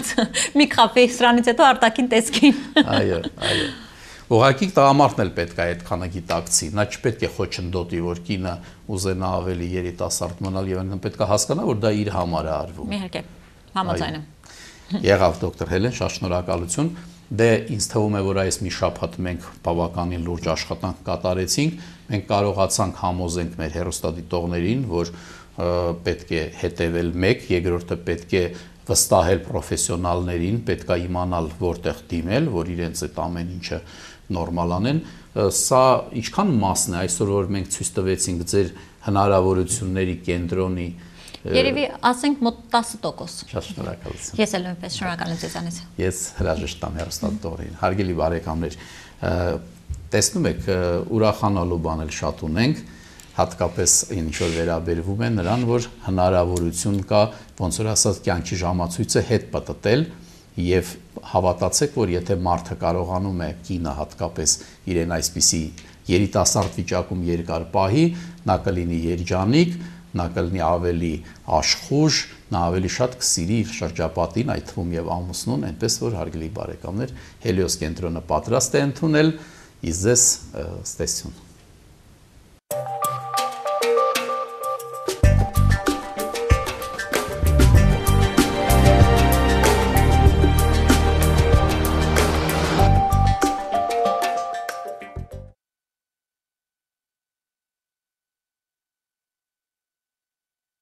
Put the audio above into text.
Իրանց մի քափի սրանից հետո արտաքին տեսքին։ Այո, այո։ Ուղղակի տղամարդն էլ պետք է այդքանը գիտակցի։ Նա չպետք է խոչընդոտի, որ կինը ուզենա ավելի երիտասարդ մնալ եւ այնքան պետք է հասկանա, որ դա իր համար է արվում։ Իհարկե, համաձայն եմ։ Եղավ դոկտոր Հելեն, շատ շնորհակալություն։ Դե ինձ թվում է, որ այս մի շաբաթ մենք բավականին լուրջ աշխատանք կատարեցինք։ Մենք կարողացանք համոզենք մեր հեռուստադիտողներին, որ պետք է հետևել մեկ, երկրորդը պետք է վստահել պրոֆեսիոնալներին, պետք է իմանալ որտեղ դիմել, որ իրենց այդ ամեն ինչը նորմալ անեն։ Սա ինչքան մասն է այսօր, որ մենք ցույց տվեցինք ձեր հնարավորությունների կենտրոնի։ Երևի ասենք մոտ 10%։ Շատ շնորհակալություն։ Ես էլ նույնպես շնորհակալ եմ ձեզանից։ Ես հրաժեշտ եմ հեռուստադիտողներին։ Հարգելի բարեկամներ, տեսնում եք, ուրախանալու բան էլ շատ ունենք, հատկապես ինչ որ վերաբերվում է նրան, որ հնարավորություն կա, ոնց որ ասած, կյանքի ժամացույցը հետ պատտել եւ հավատացեք, որ եթե մարդը կարողանում է, կինը հատկապես իրեն այսպիսի երիտասարդ վիճակում երկար պահի, նա կլինի երջանիկ, նա կլինի ավելի աշխուժ, նա ավելի շատ կսիրի իր շրջապատին, այդ թվում եւ ամուսնուն, այնպես որ հարգելի բարեկամներ, Հելիոս կենտրոնը պատրաստ է ընդունել, իսկ ձեզ ստեսություն։